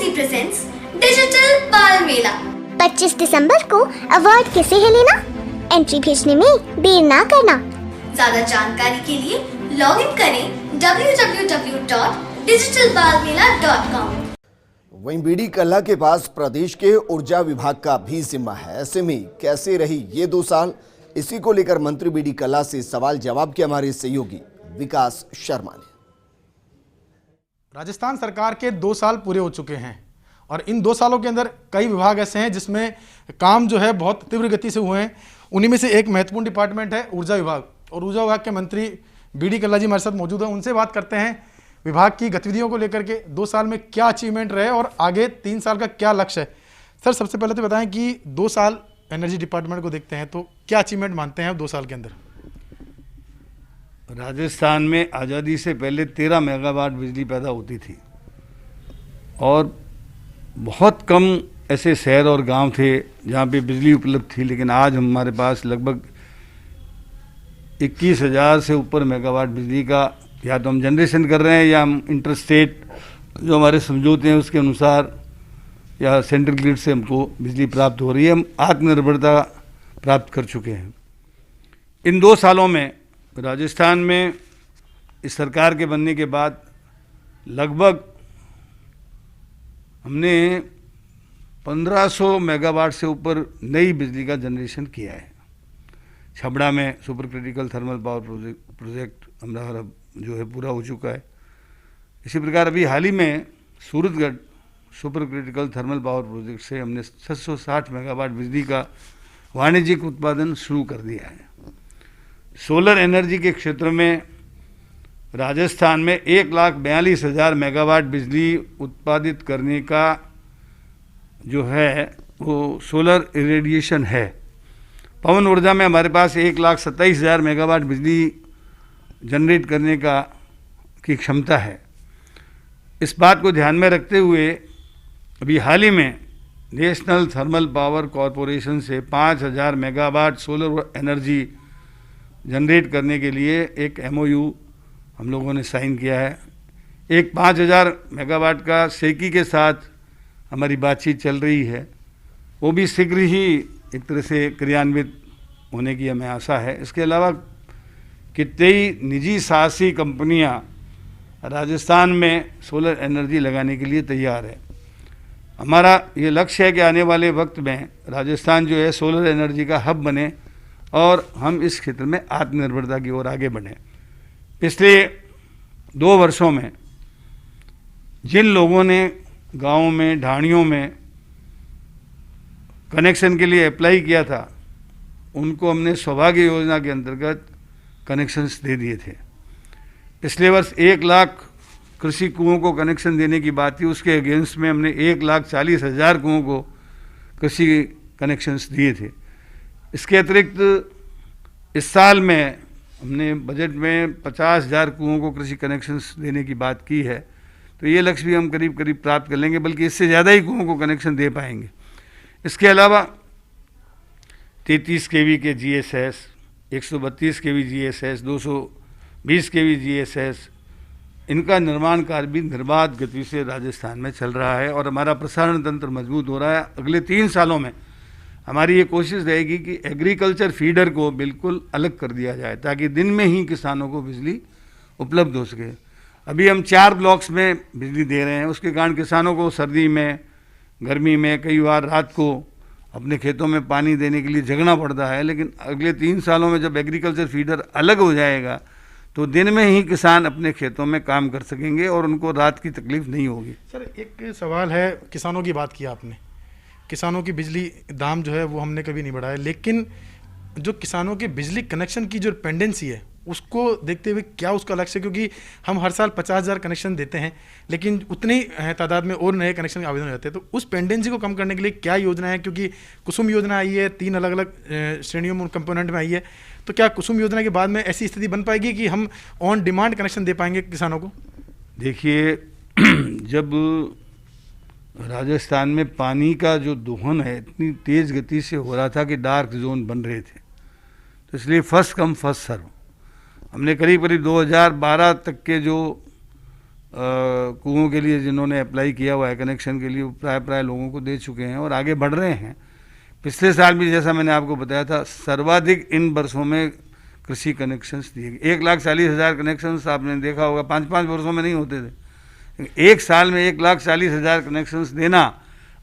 BIC presents digital बाल मेला 25 दिसंबर को award किसे है लेना? एंट्री भेजने में देर ना करना। ज्यादा जानकारी के लिए लॉग इन करें www.digitalbalmela.com। वहीं बीडी कल्ला के पास प्रदेश के ऊर्जा विभाग का भी जिम्मा है। ऐसे में कैसे रही ये 2 साल, इसी को लेकर मंत्री बीडी कल्ला से सवाल जवाब किया हमारे सहयोगी विकास शर्मा ने। राजस्थान सरकार के 2 साल पूरे हो चुके हैं और इन 2 सालों के अंदर कई विभाग ऐसे हैं जिसमें काम जो है बहुत तीव्र गति से हुए हैं। उन्हीं में से एक महत्वपूर्ण डिपार्टमेंट है ऊर्जा विभाग, और ऊर्जा विभाग के मंत्री बीडी कल्ला जी हमारे साथ मौजूद हैं। उनसे बात करते हैं विभाग की गतिविधियों को लेकर के 2 साल में क्या अचीवमेंट रहे और आगे 3 साल का क्या लक्ष्य है। सर, सबसे पहले तो बताएं कि 2 साल एनर्जी डिपार्टमेंट को देखते हैं तो क्या अचीवमेंट मानते हैं 2 साल के अंदर? राजस्थान में आज़ादी से पहले 13 मेगावाट बिजली पैदा होती थी और बहुत कम ऐसे शहर और गांव थे जहां पे बिजली उपलब्ध थी, लेकिन आज हमारे पास लगभग 21,000 से ऊपर मेगावाट बिजली का या तो हम जनरेशन कर रहे हैं या हम इंटरस्टेट जो हमारे समझौते हैं उसके अनुसार या सेंट्रल ग्रिड से हमको बिजली प्राप्त हो रही है। हम आत्मनिर्भरता प्राप्त कर चुके हैं। इन 2 सालों में राजस्थान में इस सरकार के बनने के बाद लगभग हमने 1500 मेगावाट से ऊपर नई बिजली का जनरेशन किया है। छबड़ा में super critical thermal power project हमारा जो है पूरा हो चुका है। इसी प्रकार अभी हाल ही में Suratgarh super critical thermal power project से हमने 660 मेगावाट बिजली का वाणिज्यिक उत्पादन शुरू कर दिया है। सोलर एनर्जी के क्षेत्र में राजस्थान में 1,42,000 मेगावाट बिजली उत्पादित करने का जो है वो सोलर इरेडिएशन है। पवन ऊर्जा में हमारे पास 1,27,000 मेगावाट बिजली जनरेट करने की क्षमता है। इस बात को ध्यान में रखते हुए अभी हाल ही में नेशनल थर्मल पावर कॉरपोरेशन से 5,000 मेगावाट सोलर एनर्जी जनरेट करने के लिए एक MOU हम लोगों ने साइन किया है। एक 5,000 मेगावाट का सेकी के साथ हमारी बातचीत चल रही है, वो भी शीघ्र ही एक तरह से क्रियान्वित होने की हमें आशा है। इसके अलावा कितनी निजी साहसी कंपनियां राजस्थान में सोलर एनर्जी लगाने के लिए तैयार है। हमारा ये लक्ष्य है कि आने वाले वक्त में राजस्थान जो है सोलर एनर्जी का हब बने और हम इस क्षेत्र में आत्मनिर्भरता की ओर आगे बढ़ें। पिछले 2 वर्षों में जिन लोगों ने गाँव में ढाणियों में कनेक्शन के लिए अप्लाई किया था उनको हमने सौभाग्य योजना के अंतर्गत कनेक्शंस दे दिए थे। पिछले वर्ष 1 लाख कृषि कुओं को कनेक्शन देने की बात थी, उसके अगेंस्ट में हमने 1,40,000 कुओं को कृषि कनेक्शंस दिए थे। इसके अतिरिक्त इस साल में हमने बजट में 50,000 कुओं को कृषि कनेक्शंस देने की बात की है, तो ये लक्ष्य भी हम करीब करीब प्राप्त कर लेंगे, बल्कि इससे ज़्यादा ही कुओं को कनेक्शन दे पाएंगे। इसके अलावा 33 kV के GSS, 132 kV GSS, 220 kV GSS, इनका निर्माण कार्य भी निर्बाध गति से राजस्थान में चल रहा है और हमारा प्रसारण तंत्र मजबूत हो रहा है। अगले 3 सालों में हमारी ये कोशिश रहेगी कि एग्रीकल्चर फीडर को बिल्कुल अलग कर दिया जाए ताकि दिन में ही किसानों को बिजली उपलब्ध हो सके। अभी हम 4 ब्लॉक्स में बिजली दे रहे हैं, उसके कारण किसानों को सर्दी में, गर्मी में कई बार रात को अपने खेतों में पानी देने के लिए जगना पड़ता है। लेकिन अगले 3 सालों में जब एग्रीकल्चर फीडर अलग हो जाएगा तो दिन में ही किसान अपने खेतों में काम कर सकेंगे और उनको रात की तकलीफ नहीं होगी। सर, एक सवाल है, किसानों की बात की आपने, किसानों की बिजली दाम जो है वो हमने कभी नहीं बढ़ाया, लेकिन जो किसानों के बिजली कनेक्शन की जो पेंडेंसी है उसको देखते हुए क्या उसका लक्ष्य है? क्योंकि हम हर साल 50,000 कनेक्शन देते हैं लेकिन उतनी तादाद में और नए कनेक्शन के आवेदन हो जाते हैं, तो उस पेंडेंसी को कम करने के लिए क्या योजना है? क्योंकि कुसुम योजना आई है, 3 अलग अलग श्रेणियों में कंपोनेंट में आई है, तो क्या कुसुम योजना के बाद में ऐसी स्थिति बन पाएगी कि हम ऑन डिमांड कनेक्शन दे पाएंगे किसानों को? देखिए, जब राजस्थान में पानी का जो दोहन है इतनी तेज़ गति से हो रहा था कि डार्क जोन बन रहे थे, तो इसलिए फर्स्ट कम फर्स्ट सर्व हमने करीब करीब 2012 तक के जो कुओं के लिए जिन्होंने अप्लाई किया हुआ है कनेक्शन के लिए, वो प्राय लोगों को दे चुके हैं और आगे बढ़ रहे हैं। पिछले साल भी जैसा मैंने आपको बताया था, सर्वाधिक इन वर्षों में कृषि कनेक्शंस दिए गए। 1,40,000 कनेक्शंस आपने देखा होगा 5-5 वर्षों में नहीं होते थे। एक साल में 1,40,000 कनेक्शंस देना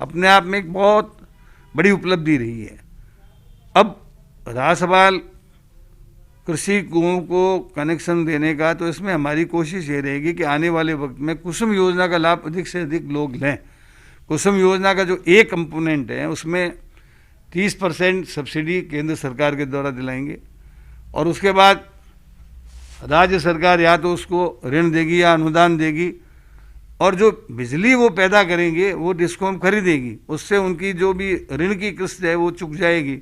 अपने आप में एक बहुत बड़ी उपलब्धि रही है। अब रहा सवाल कृषि कुओं को कनेक्शन देने का, तो इसमें हमारी कोशिश ये रहेगी कि आने वाले वक्त में कुसुम योजना का लाभ अधिक से अधिक लोग लें। कुसुम योजना का जो एक कंपोनेंट है उसमें 30% सब्सिडी केंद्र सरकार के द्वारा दिलाएंगे और उसके बाद राज्य सरकार या तो उसको ऋण देगी या अनुदान देगी और जो बिजली वो पैदा करेंगे वो डिस्कॉम खरीदेगी, उससे उनकी जो भी ऋण की किस्त है वो चुक जाएगी।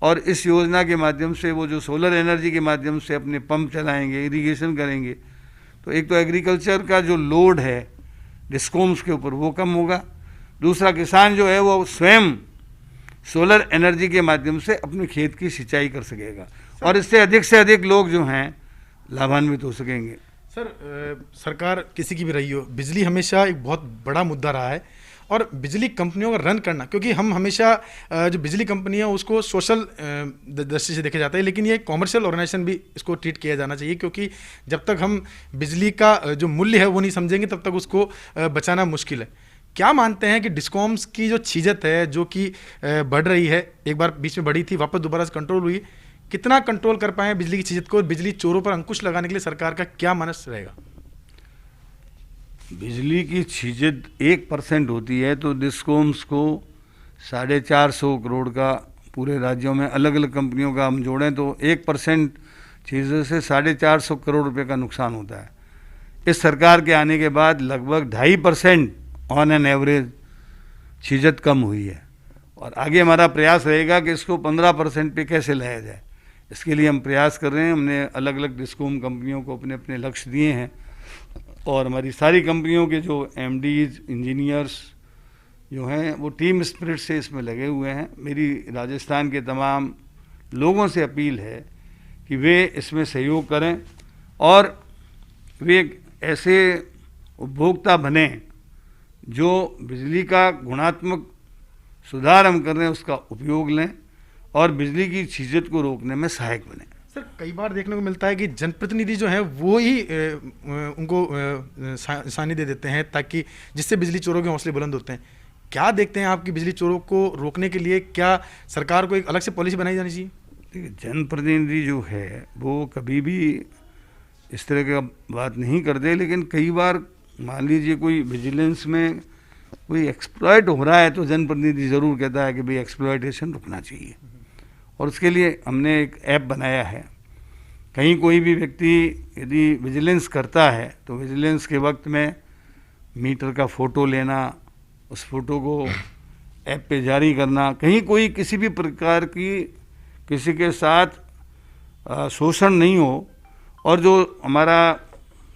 और इस योजना के माध्यम से वो जो सोलर एनर्जी के माध्यम से अपने पंप चलाएंगे, इरिगेशन करेंगे, तो एक तो एग्रीकल्चर का जो लोड है डिस्कॉम्स के ऊपर वो कम होगा, दूसरा किसान जो है वो स्वयं सोलर एनर्जी के माध्यम से अपने खेत की सिंचाई कर सकेगा और इससे अधिक लोग जो हैं लाभान्वित हो सकेंगे। सर, सरकार किसी की भी रही हो, बिजली हमेशा एक बहुत बड़ा मुद्दा रहा है और बिजली कंपनियों का रन करना, क्योंकि हम हमेशा जो बिजली कंपनी है उसको सोशल दृष्टि से देखा जाता है, लेकिन ये कॉमर्शियल ऑर्गेनाइजेशन भी इसको ट्रीट किया जाना चाहिए, क्योंकि जब तक हम बिजली का जो मूल्य है वो नहीं समझेंगे तब तक उसको बचाना मुश्किल है। क्या मानते हैं कि डिस्कॉम्स की जो छीजत है जो कि बढ़ रही है, एक बार बीच में बढ़ी थी, वापस दोबारा से कंट्रोल हुई, कितना कंट्रोल कर पाए बिजली की छीजत को? बिजली चोरों पर अंकुश लगाने के लिए सरकार का क्या मनस रहेगा? बिजली की छीजत 1% होती है तो डिस्कॉम्स को 450 करोड़ का पूरे राज्यों में अलग अलग कंपनियों का हम जोड़ें तो 1% छीजत से 450 करोड़ रुपए का नुकसान होता है। इस सरकार के आने के बाद लगभग 2.5% ऑन एन एवरेज छीजत कम हुई है और आगे हमारा प्रयास रहेगा कि इसको 15% पे कैसे लाया जाए। इसके लिए हम प्रयास कर रहे हैं। हमने अलग अलग डिस्कॉम कंपनियों को अपने अपने लक्ष्य दिए हैं और हमारी सारी कंपनियों के जो एमडीज, इंजीनियर्स जो हैं वो टीम स्पिरिट से इसमें लगे हुए हैं। मेरी राजस्थान के तमाम लोगों से अपील है कि वे इसमें सहयोग करें और वे ऐसे उपभोक्ता बने जो बिजली का गुणात्मक सुधार हम कर रहे हैं उसका उपयोग लें और बिजली की छीजत को रोकने में सहायक बने। सर, कई बार देखने को मिलता है कि जनप्रतिनिधि जो हैं वो ही उनको सानी दे देते हैं ताकि जिससे बिजली चोरों के हौसले बुलंद होते हैं। क्या देखते हैं आपकी बिजली चोरों को रोकने के लिए क्या सरकार को एक अलग से पॉलिसी बनाई जानी चाहिए? देखिए, जनप्रतिनिधि जो है वो कभी भी इस तरह का बात नहीं करते, लेकिन कई बार मान लीजिए कोई विजिलेंस में कोई एक्सप्लॉइट हो रहा है तो जनप्रतिनिधि ज़रूर कहता है कि भाई एक्सप्लॉइटेशन रुकना चाहिए और उसके लिए हमने एक ऐप बनाया है। कहीं कोई भी व्यक्ति यदि विजिलेंस करता है तो विजिलेंस के वक्त में मीटर का फ़ोटो लेना, उस फोटो को ऐप पे जारी करना, कहीं कोई किसी भी प्रकार की किसी के साथ शोषण नहीं हो और जो हमारा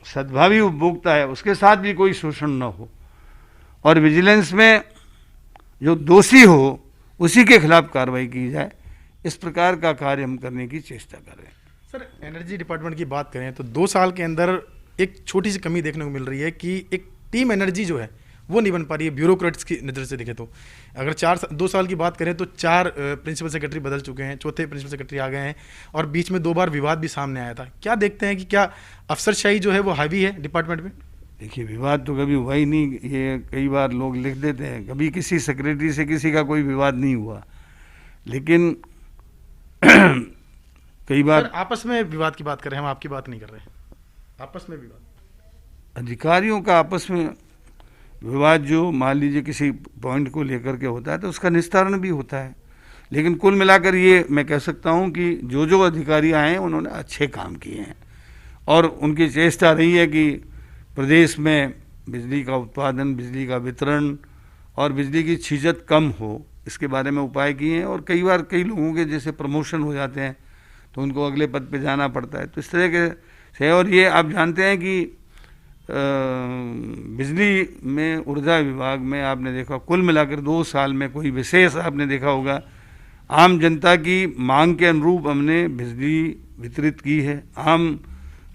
सद्भावी उपभोक्ता है उसके साथ भी कोई शोषण न हो और विजिलेंस में जो दोषी हो उसी के खिलाफ कार्रवाई की जाए, इस प्रकार का कार्य हम करने की चेष्टा कर रहे हैं। सर, एनर्जी डिपार्टमेंट की बात करें तो 2 साल के अंदर एक छोटी सी कमी देखने को मिल रही है कि एक टीम एनर्जी जो है वो नहीं बन पा रही है। ब्यूरोक्रेट्स की नज़र से देखें तो अगर 2 साल की बात करें तो 4 प्रिंसिपल सेक्रेटरी बदल चुके हैं, चौथे प्रिंसिपल सेक्रेटरी आ गए हैं और बीच में 2 बार विवाद भी सामने आया था। क्या देखते हैं कि क्या अफसरशाही जो है वो हावी है डिपार्टमेंट में? देखिए, विवाद तो कभी हुआ ही नहीं, ये कई बार लोग लिख देते हैं, कभी किसी सेक्रेटरी से किसी का कोई विवाद नहीं हुआ, लेकिन कई बार आपस में विवाद की बात कर रहे हैं, हम आपकी बात नहीं कर रहे हैं। आपस में विवाद, अधिकारियों का आपस में विवाद जो मान लीजिए किसी पॉइंट को लेकर के होता है तो उसका निस्तारण भी होता है, लेकिन कुल मिलाकर ये मैं कह सकता हूँ कि जो अधिकारी आए हैं उन्होंने अच्छे काम किए हैं और उनकी चेष्टा रही है कि प्रदेश में बिजली का उत्पादन, बिजली का वितरण और बिजली की छीजत कम हो, इसके बारे में उपाय किए हैं। और कई बार कई लोगों के जैसे प्रमोशन हो जाते हैं तो उनको अगले पद पे जाना पड़ता है, तो इस तरह के से। और ये आप जानते हैं कि बिजली में ऊर्जा विभाग में आपने देखा कुल मिलाकर 2 साल में कोई विशेष आपने देखा होगा, आम जनता की मांग के अनुरूप हमने बिजली वितरित की है, आम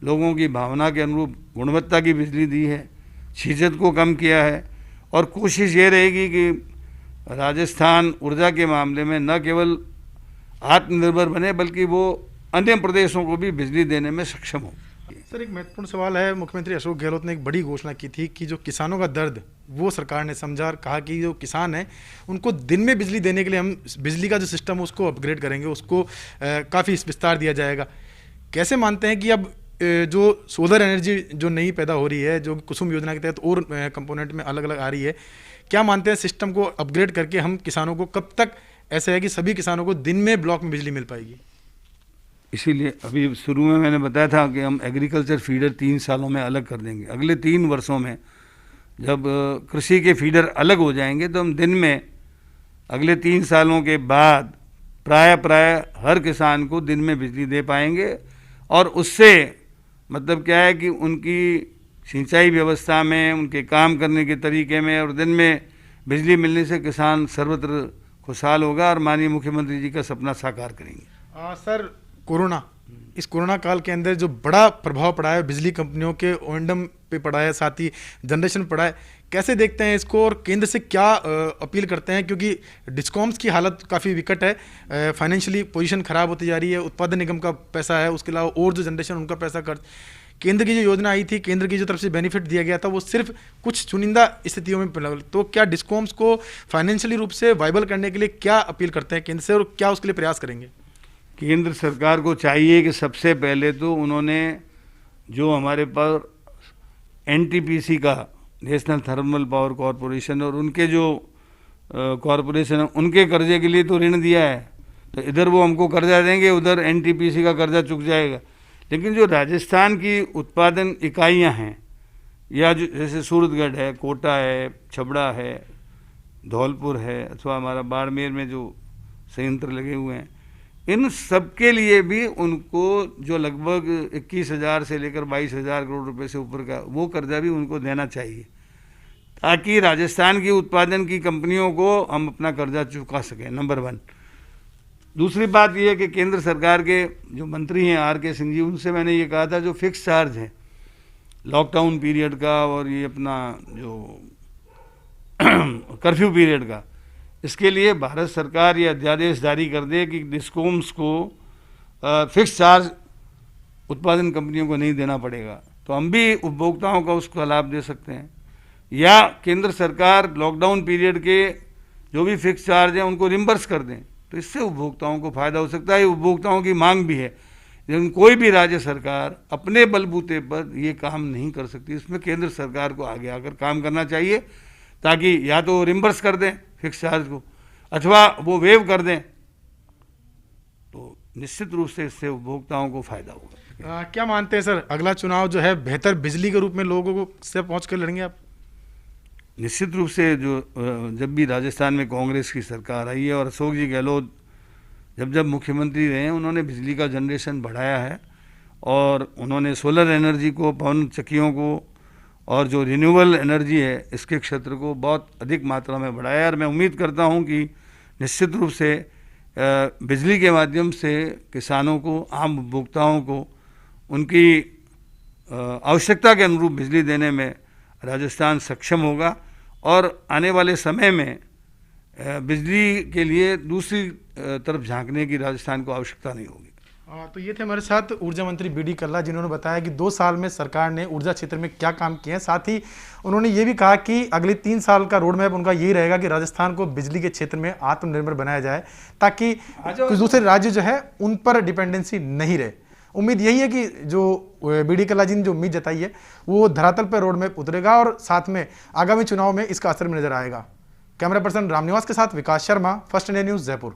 लोगों की भावना के अनुरूप गुणवत्ता की बिजली दी है। छीजत को कम किया है और कोशिश ये रहेगी कि राजस्थान ऊर्जा के मामले में न केवल आत्मनिर्भर बने बल्कि वो अन्य प्रदेशों को भी बिजली देने में सक्षम हो। सर, एक महत्वपूर्ण सवाल है। मुख्यमंत्री अशोक गहलोत ने एक बड़ी घोषणा की थी कि जो किसानों का दर्द वो सरकार ने समझा और कहा कि जो किसान हैं उनको दिन में बिजली देने के लिए हम बिजली का जो सिस्टम है उसको अपग्रेड करेंगे, उसको काफ़ी विस्तार दिया जाएगा। कैसे मानते हैं कि अब जो सोलर एनर्जी जो नई पैदा हो रही है, जो कुसुम योजना के तहत और कंपोनेंट में अलग अलग आ रही है, क्या मानते हैं सिस्टम को अपग्रेड करके हम किसानों को कब तक ऐसा है कि सभी किसानों को दिन में ब्लॉक में बिजली मिल पाएगी? इसीलिए अभी शुरू में मैंने बताया था कि हम एग्रीकल्चर फीडर 3 सालों में अलग कर देंगे। अगले 3 वर्षों में जब कृषि के फीडर अलग हो जाएंगे तो हम दिन में अगले 3 सालों के बाद प्राय हर किसान को दिन में बिजली दे पाएंगे। और उससे मतलब क्या है कि उनकी सिंचाई व्यवस्था में, उनके काम करने के तरीके में और दिन में बिजली मिलने से किसान सर्वत्र खुशहाल होगा और माननीय मुख्यमंत्री जी का सपना साकार करेंगे। सर, इस कोरोना काल के अंदर जो बड़ा प्रभाव पड़ा है बिजली कंपनियों के O&M पे पड़ा है, साथ ही जनरेशन पड़ा है, कैसे देखते हैं इसको और केंद्र से क्या अपील करते हैं? क्योंकि डिस्कॉम्स की हालत काफ़ी विकट है, फाइनेंशियली पोजीशन खराब होती जा रही है, उत्पादन निगम का पैसा है, उसके अलावा और जो जनरेशन उनका पैसा खर्च, केंद्र की जो योजना आई थी, केंद्र की जो तरफ से बेनिफिट दिया गया था वो सिर्फ कुछ चुनिंदा स्थितियों में मिला। तो क्या डिस्कॉम्स को फाइनेंशियली रूप से वाइबल करने के लिए क्या अपील करते हैं केंद्र से और क्या उसके लिए प्रयास करेंगे? केंद्र सरकार को चाहिए कि सबसे पहले तो उन्होंने जो हमारे पास NTPC का, नेशनल थर्मल पावर कॉरपोरेशन, और उनके जो कॉरपोरेशन है उनके कर्जे के लिए तो ऋण दिया है, तो इधर वो हमको कर्जा देंगे, उधर NTPC का कर्जा चुक जाएगा। लेकिन जो राजस्थान की उत्पादन इकाइयां हैं या जो जैसे सूरतगढ़ है, कोटा है, छबड़ा है, धौलपुर है, अथवा हमारा बाड़मेर में जो संयंत्र लगे हुए हैं, इन सब के लिए भी उनको जो लगभग 21,000 से लेकर 22,000 करोड़ रुपए से ऊपर का वो कर्जा भी उनको देना चाहिए, ताकि राजस्थान की उत्पादन की कंपनियों को हम अपना कर्जा चुका सकें, नंबर 1। दूसरी बात यह है कि केंद्र सरकार के जो मंत्री हैं RK सिंह जी, उनसे मैंने ये कहा था जो फिक्स चार्ज है लॉकडाउन पीरियड का और ये अपना जो कर्फ्यू पीरियड का, इसके लिए भारत सरकार ये अध्यादेश जारी कर दे कि डिस्कॉम्स को फिक्स चार्ज उत्पादन कंपनियों को नहीं देना पड़ेगा, तो हम भी उपभोक्ताओं का उसका लाभ दे सकते हैं। या केंद्र सरकार लॉकडाउन पीरियड के जो भी फिक्स चार्ज हैं उनको रिम्बर्स कर दें, तो इससे उपभोक्ताओं को फायदा हो सकता है। उपभोक्ताओं की मांग भी है, लेकिन कोई भी राज्य सरकार अपने बलबूते पर ये काम नहीं कर सकती। इसमें केंद्र सरकार को आगे आकर काम करना चाहिए, ताकि या तो रिम्बर्स कर दें फिक्स चार्ज को अथवा वो वेव कर दें, तो निश्चित रूप से इससे उपभोक्ताओं को फायदा होगा। क्या मानते हैं सर, अगला चुनाव जो है बेहतर बिजली के रूप में लोगों को से पहुंच कर लड़ेंगे आप? निश्चित रूप से जो जब भी राजस्थान में कांग्रेस की सरकार आई है और अशोक जी गहलोत जब मुख्यमंत्री रहे हैं, उन्होंने बिजली का जनरेशन बढ़ाया है और उन्होंने सोलर एनर्जी को, पवन चक्कियों को और जो रिन्यूएबल एनर्जी है इसके क्षेत्र को बहुत अधिक मात्रा में बढ़ाया है। और मैं उम्मीद करता हूं कि निश्चित रूप से बिजली के माध्यम से किसानों को, आम उपभोक्ताओं को उनकी आवश्यकता के अनुरूप बिजली देने में राजस्थान सक्षम होगा और आने वाले समय में बिजली के लिए दूसरी तरफ झांकने की राजस्थान को आवश्यकता नहीं होगी। तो ये थे हमारे साथ ऊर्जा मंत्री BD कल्ला, जिन्होंने बताया कि 2 साल में सरकार ने ऊर्जा क्षेत्र में क्या काम किए हैं। साथ ही उन्होंने ये भी कहा कि अगले 3 साल का रोड मैप उनका यही रहेगा कि राजस्थान को बिजली के क्षेत्र में आत्मनिर्भर बनाया जाए, ताकि कुछ दूसरे राज्य जो है उन पर डिपेंडेंसी नहीं रहे। उम्मीद यही है कि जो BD कल्ला जी ने जो उम्मीद जताई है वो धरातल पर रोड मैप उतरेगा और साथ में आगामी चुनाव में इसका असर में नजर आएगा। कैमरा पर्सन रामनिवास के साथ Vikas Sharma, first India news, Jaipur.